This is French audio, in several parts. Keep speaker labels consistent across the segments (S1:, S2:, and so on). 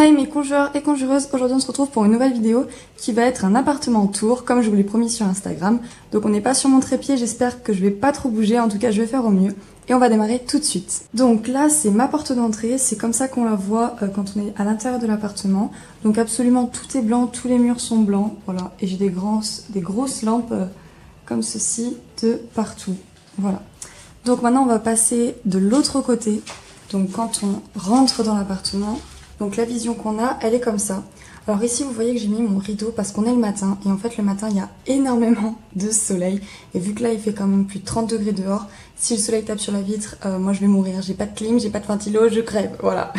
S1: Hi mes conjureurs et conjureuses, aujourd'hui on se retrouve pour une nouvelle vidéo qui va être un appartement tour comme je vous l'ai promis sur Instagram. Donc on n'est pas sur mon trépied, j'espère que je vais pas trop bouger, en tout cas je vais faire au mieux. Et on va démarrer tout de suite. Donc là c'est ma porte d'entrée, c'est comme ça qu'on la voit quand on est à l'intérieur de l'appartement. Donc absolument tout est blanc, tous les murs sont blancs, voilà. Et j'ai des grosses lampes comme ceci de partout, voilà. Donc maintenant on va passer de l'autre côté. Donc quand on rentre dans l'appartement, donc la vision qu'on a, elle est comme ça. Alors ici vous voyez que j'ai mis mon rideau parce qu'on est le matin. Et en fait le matin il y a énormément de soleil. Et vu que là il fait quand même plus de 30 degrés dehors, si le soleil tape sur la vitre, moi je vais mourir. J'ai pas de clim, j'ai pas de ventilo, je crève, voilà.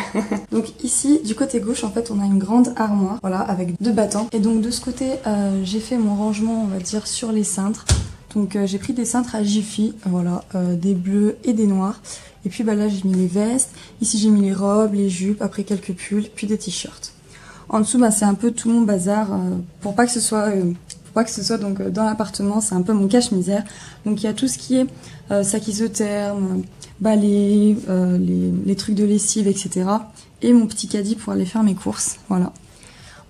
S1: Donc ici du côté gauche en fait on a une grande armoire, voilà, avec deux battants. Et donc de ce côté j'ai fait mon rangement on va dire sur les cintres. Donc j'ai pris des cintres à Jiffy, voilà, des bleus et des noirs. Et puis bah là j'ai mis les vestes, ici j'ai mis les robes, les jupes, après quelques pulls, puis des t-shirts. En dessous bah, c'est un peu tout mon bazar, pour pas que ce soit donc dans l'appartement, c'est un peu mon cache-misère. Donc il y a tout ce qui est sac isotherme, balai, les trucs de lessive, etc. Et mon petit caddie pour aller faire mes courses, voilà.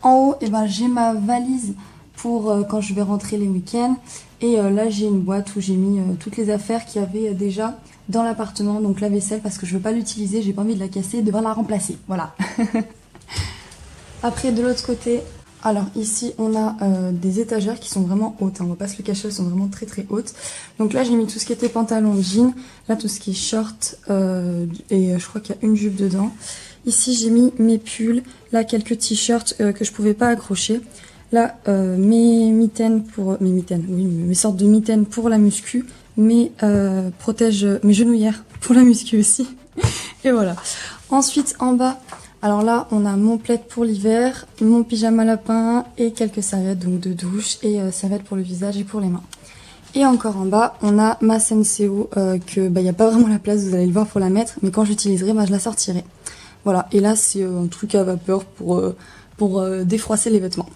S1: En haut, eh ben, j'ai ma valise pour quand je vais rentrer les week-ends. Et là j'ai une boîte où j'ai mis toutes les affaires qu'il y avait déjà dans l'appartement, donc la vaisselle parce que je veux pas l'utiliser, j'ai pas envie de la casser, de devoir la remplacer, voilà. Après de l'autre côté, alors ici on a des étagères qui sont vraiment hautes, hein, on va pas se le cacher, elles sont vraiment très très hautes. Donc là j'ai mis tout ce qui était pantalon, jean, là tout ce qui est short et je crois qu'il y a une jupe dedans. Ici j'ai mis mes pulls, là quelques t-shirts que je pouvais pas accrocher. Là, mes sortes de mitaines pour la muscu, mes genouillères pour la muscu aussi. Et voilà. Ensuite, en bas, alors là, on a mon plaid pour l'hiver, mon pyjama lapin et quelques serviettes donc de douche et serviettes pour le visage et pour les mains. Et encore en bas, on a ma Senseo que il y a pas vraiment la place, vous allez le voir pour la mettre, mais quand j'utiliserai, je la sortirai. Voilà. Et là, c'est un truc à vapeur pour défroisser les vêtements.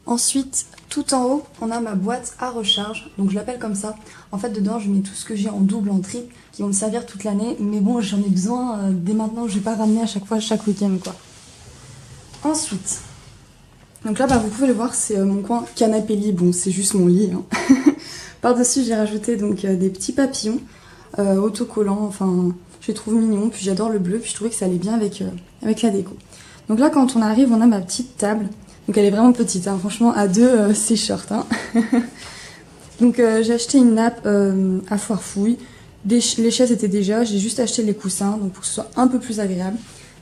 S1: Ensuite, tout en haut, on a ma boîte à recharge, donc je l'appelle comme ça. En fait, dedans, je mets tout ce que j'ai en double, en triple, qui vont me servir toute l'année. Mais bon, j'en ai besoin dès maintenant, je vais pas ramener à chaque fois, chaque week-end, quoi. Ensuite, donc là, vous pouvez le voir, c'est mon coin canapé-lit. Bon, c'est juste mon lit. Hein. Par-dessus, j'ai rajouté donc des petits papillons autocollants. Enfin, je les trouve mignons. Puis j'adore le bleu. Puis je trouvais que ça allait bien avec la déco. Donc là, quand on arrive, on a ma petite table. Donc elle est vraiment petite, hein. Franchement à deux c'est short. Hein. Donc j'ai acheté une nappe à Foirefouille. Les chaises étaient déjà, j'ai juste acheté les coussins donc pour que ce soit un peu plus agréable.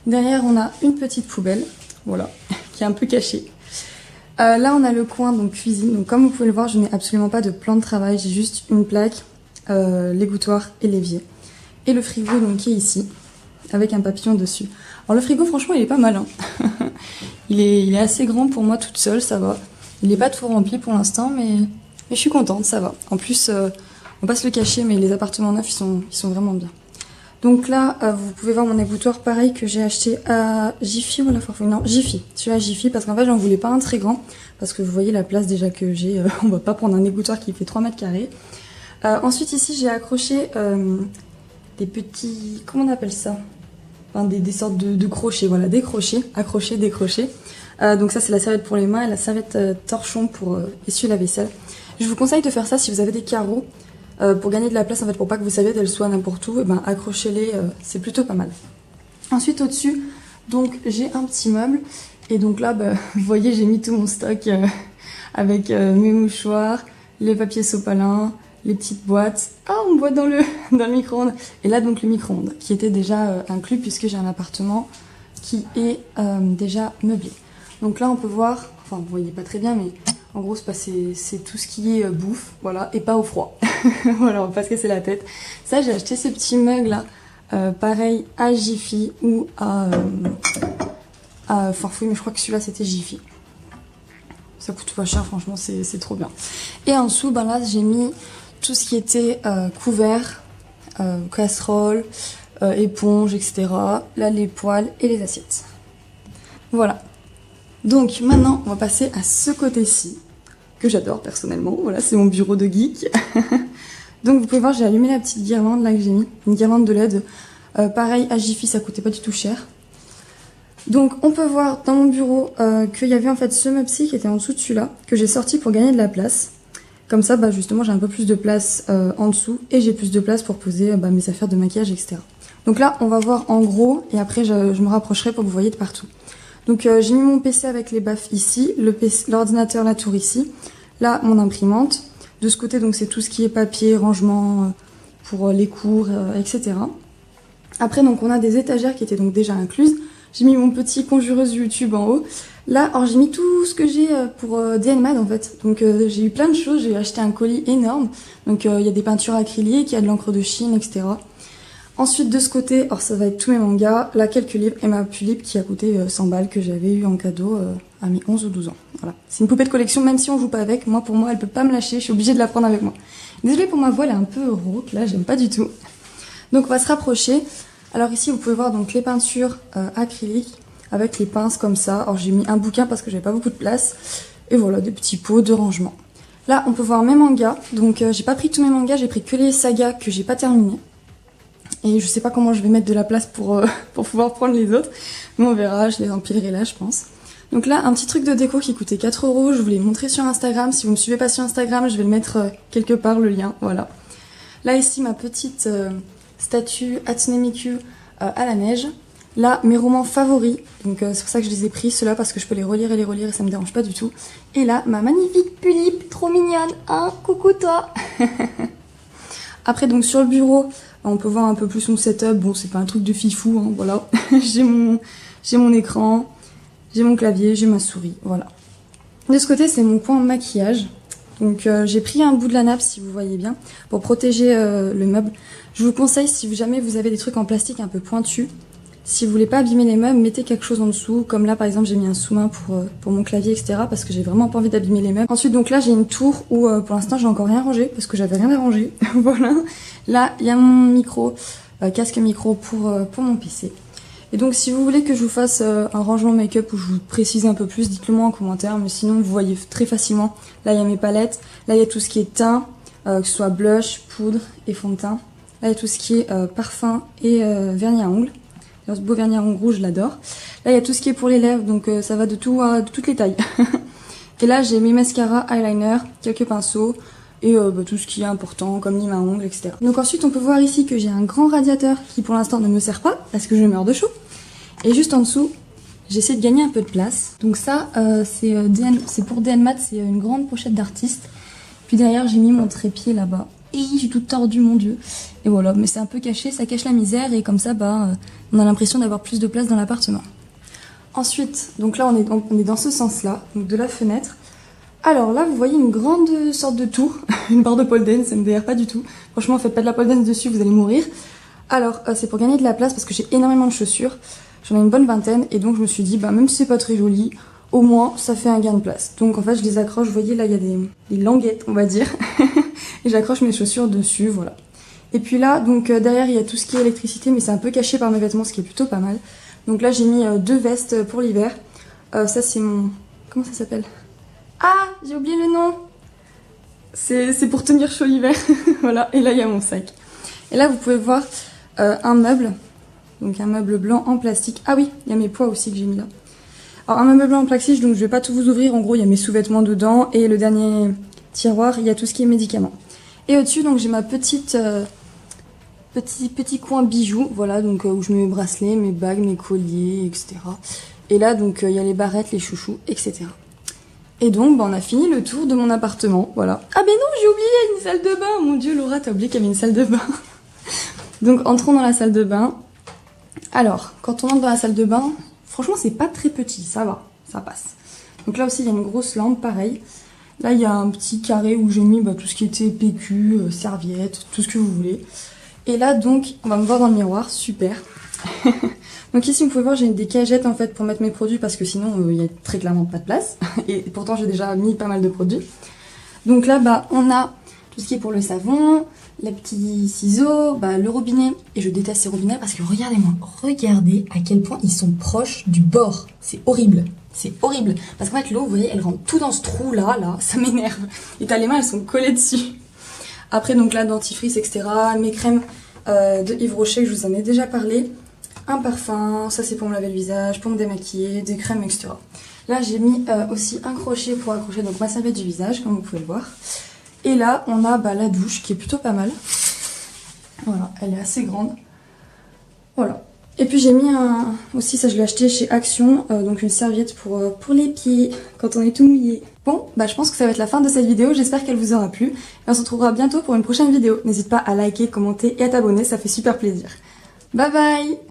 S1: Derrière on a une petite poubelle, voilà, qui est un peu cachée. Là on a le coin donc cuisine, donc comme vous pouvez le voir je n'ai absolument pas de plan de travail, j'ai juste une plaque, l'égouttoir et l'évier. Et le frigo donc qui est ici, avec un papillon dessus. Alors le frigo franchement il est pas mal, hein. Il est assez grand pour moi toute seule, ça va. Il n'est pas tout rempli pour l'instant, mais je suis contente, ça va. En plus, on va pas se le cacher, mais les appartements neufs, ils sont vraiment bien. Donc là, vous pouvez voir mon égouttoir, pareil, que j'ai acheté à Jiffy ou à la Foirefouille. Non, Jiffy. Celui-là à Jiffy, parce qu'en fait, j'en voulais pas un très grand, parce que vous voyez la place déjà que j'ai. On va pas prendre un égouttoir qui fait 3 mètres carrés. Ensuite, ici, j'ai accroché des petits... Comment on appelle ça ? Enfin, des sortes de crochets, voilà, des crochets, accrochés, décrochés. Donc ça c'est la serviette pour les mains et la serviette torchon pour essuyer la vaisselle. Je vous conseille de faire ça si vous avez des carreaux, pour gagner de la place en fait, pour pas que vos serviettes elles soient n'importe où, et accrochez-les, c'est plutôt pas mal. Ensuite au-dessus, donc j'ai un petit meuble, et donc là, vous voyez j'ai mis tout mon stock avec mes mouchoirs, les papiers sopalins, les petites boîtes. Ah, on boit dans le micro-ondes. Et là, donc, le micro-ondes, qui était déjà inclus, puisque j'ai un appartement qui est déjà meublé. Donc là, on peut voir, enfin, vous voyez pas très bien, mais en gros, c'est tout ce qui est bouffe, voilà, et pas au froid. Voilà, on va pas se casser la tête. Ça, j'ai acheté ce petit mug-là, pareil, à Jiffy ou à Foirefouille, mais je crois que celui-là, c'était Jiffy. Ça coûte pas cher, franchement, c'est trop bien. Et en dessous, là, j'ai mis tout ce qui était couvert, casserole, éponge, etc. Là, les poêles et les assiettes. Voilà. Donc maintenant, on va passer à ce côté-ci, que j'adore personnellement. Voilà, c'est mon bureau de geek. Donc vous pouvez voir, j'ai allumé la petite guirlande là que j'ai mis. Une guirlande de LED. Pareil, à Jiffy, ça coûtait pas du tout cher. Donc on peut voir dans mon bureau qu'il y avait en fait ce meuble-ci qui était en dessous de celui-là, que j'ai sorti pour gagner de la place. Comme ça, bah, justement, j'ai un peu plus de place en dessous et j'ai plus de place pour poser mes affaires de maquillage, etc. Donc là, on va voir en gros et après je me rapprocherai pour que vous voyez de partout. Donc j'ai mis mon PC avec les baffes ici, l'ordinateur, la tour ici, là mon imprimante. De ce côté, donc c'est tout ce qui est papier, rangement pour les cours, etc. Après, donc on a des étagères qui étaient donc déjà incluses. J'ai mis mon petit conjureuse YouTube en haut. Là, alors j'ai mis tout ce que j'ai pour DNMAD en fait. Donc j'ai eu plein de choses, j'ai acheté un colis énorme. Donc il y a des peintures acryliques, il y a de l'encre de Chine, etc. Ensuite de ce côté, alors ça va être tous mes mangas, là quelques livres et ma tulipe qui a coûté 100 balles que j'avais eu en cadeau à mes 11 ou 12 ans. Voilà. C'est une poupée de collection, même si on joue pas avec, moi pour moi elle peut pas me lâcher, je suis obligée de la prendre avec moi. Désolée pour ma voix, elle est un peu rauque, là j'aime pas du tout. Donc on va se rapprocher. Alors ici vous pouvez voir donc les peintures acryliques avec les pinces comme ça. Alors j'ai mis un bouquin parce que j'avais pas beaucoup de place. Et voilà, des petits pots de rangement. Là on peut voir mes mangas. Donc j'ai pas pris tous mes mangas, j'ai pris que les sagas que j'ai pas terminées. Et je sais pas comment je vais mettre de la place pour pouvoir prendre les autres. Mais on verra, je les empilerai là je pense. Donc là un petit truc de déco qui coûtait 4 €. Je vous l'ai montré sur Instagram. Si vous me suivez pas sur Instagram, je vais le mettre quelque part le lien. Voilà. Là ici ma petite statue Hatsune Miku à la neige. Là, mes romans favoris, donc c'est pour ça que je les ai pris, ceux-là, parce que je peux les relire et ça me dérange pas du tout. Et là, ma magnifique Pulippe, trop mignonne, hein, coucou toi. Après, donc sur le bureau, on peut voir un peu plus mon setup, bon c'est pas un truc de fifou, hein, voilà. j'ai mon écran, j'ai mon clavier, j'ai ma souris, voilà. De ce côté, c'est mon coin maquillage. Donc j'ai pris un bout de la nappe, si vous voyez bien, pour protéger le meuble. Je vous conseille, si jamais vous avez des trucs en plastique un peu pointus, si vous voulez pas abîmer les meubles, mettez quelque chose en dessous. Comme là, par exemple, j'ai mis un sous-main pour mon clavier, etc. Parce que j'ai vraiment pas envie d'abîmer les meubles. Ensuite, donc là, j'ai une tour où pour l'instant, j'ai encore rien rangé parce que j'avais rien à ranger. Voilà. Là, il y a mon micro, casque micro pour mon PC. Et donc, si vous voulez que je vous fasse un rangement make-up où je vous précise un peu plus, dites-le moi en commentaire. Mais sinon, vous voyez très facilement. Là, il y a mes palettes. Là, il y a tout ce qui est teint, que ce soit blush, poudre et fond de teint. Là, il y a tout ce qui est parfum et vernis à ongles. Ce beau vernis à ongles rouge, je l'adore. Là, il y a tout ce qui est pour les lèvres, donc ça va de toutes les tailles. Et là, j'ai mes mascaras, eyeliner, quelques pinceaux et tout ce qui est important, comme lime à ongles, etc. Donc ensuite, on peut voir ici que j'ai un grand radiateur qui, pour l'instant, ne me sert pas parce que je meurs de chaud. Et juste en dessous, j'essaie de gagner un peu de place. Donc ça, c'est pour DNMAT, c'est une grande pochette d'artiste. Puis derrière, j'ai mis mon trépied là-bas. Et j'ai tout tordu, mon dieu. Et voilà, mais c'est un peu caché, ça cache la misère et comme ça, on a l'impression d'avoir plus de place dans l'appartement. Ensuite, donc là, on est dans ce sens-là, donc de la fenêtre. Alors là, vous voyez une grande sorte de tour, une barre de pole dance, ça me dérange pas du tout. Franchement, faites pas de la pole dance dessus, vous allez mourir. Alors, c'est pour gagner de la place parce que j'ai énormément de chaussures. J'en ai une bonne vingtaine et donc je me suis dit, même si c'est pas très joli, au moins ça fait un gain de place. Donc en fait, je les accroche, vous voyez là, il y a des languettes, on va dire. Et j'accroche mes chaussures dessus, voilà. Et puis là, donc derrière, il y a tout ce qui est électricité, mais c'est un peu caché par mes vêtements, ce qui est plutôt pas mal. Donc là, j'ai mis 2 vestes pour l'hiver. Ça, c'est mon... Comment ça s'appelle? Ah, j'ai oublié le nom. C'est pour tenir chaud l'hiver. Voilà, et là, il y a mon sac. Et là, vous pouvez voir un meuble. Donc un meuble blanc en plastique. Ah oui, il y a mes poids aussi que j'ai mis là. Alors un meuble blanc en plastique, donc je vais pas tout vous ouvrir. En gros, il y a mes sous-vêtements dedans. Et le dernier tiroir, il y a tout ce qui est médicaments. Et au-dessus, donc j'ai ma petit coin bijoux, voilà, donc où je mets mes bracelets, mes bagues, mes colliers, etc. Et là, donc il y a les barrettes, les chouchous, etc. Et donc, on a fini le tour de mon appartement, voilà. Ah ben non, j'ai oublié, il y a une salle de bain. Mon dieu, Laura, t'as oublié qu'il y avait une salle de bain. Donc, entrons dans la salle de bain. Alors, quand on entre dans la salle de bain, franchement, c'est pas très petit, ça va, ça passe. Donc là aussi, il y a une grosse lampe, pareil. Là, il y a un petit carré où j'ai mis tout ce qui était PQ, serviettes, tout ce que vous voulez. Et là, donc, on va me voir dans le miroir, super. Donc ici, vous pouvez voir, j'ai des cagettes en fait pour mettre mes produits parce que sinon, il y a très clairement pas de place. Et pourtant, j'ai déjà mis pas mal de produits. Donc là, on a tout ce qui est pour le savon, les petits ciseaux, le robinet. Et je déteste ces robinets parce que regardez-moi, regardez à quel point ils sont proches du bord. C'est horrible. C'est horrible. Parce qu'en fait, l'eau, vous voyez, elle rentre tout dans ce trou-là, ça m'énerve. Et t'as les mains, elles sont collées dessus. Après, donc là, dentifrice, etc. Mes crèmes de Yves Rocher, que je vous en ai déjà parlé. un parfum, ça c'est pour me laver le visage, pour me démaquiller, des crèmes, etc. Là j'ai mis aussi un crochet pour accrocher donc ma serviette du visage, comme vous pouvez le voir. Et là on a la douche qui est plutôt pas mal. Voilà, elle est assez grande. Voilà. Et puis j'ai mis aussi, ça je l'ai acheté chez Action, donc une serviette pour les pieds, quand on est tout mouillé. Bon, je pense que ça va être la fin de cette vidéo, j'espère qu'elle vous aura plu. Et on se retrouvera bientôt pour une prochaine vidéo. N'hésite pas à liker, commenter et à t'abonner, ça fait super plaisir. Bye bye!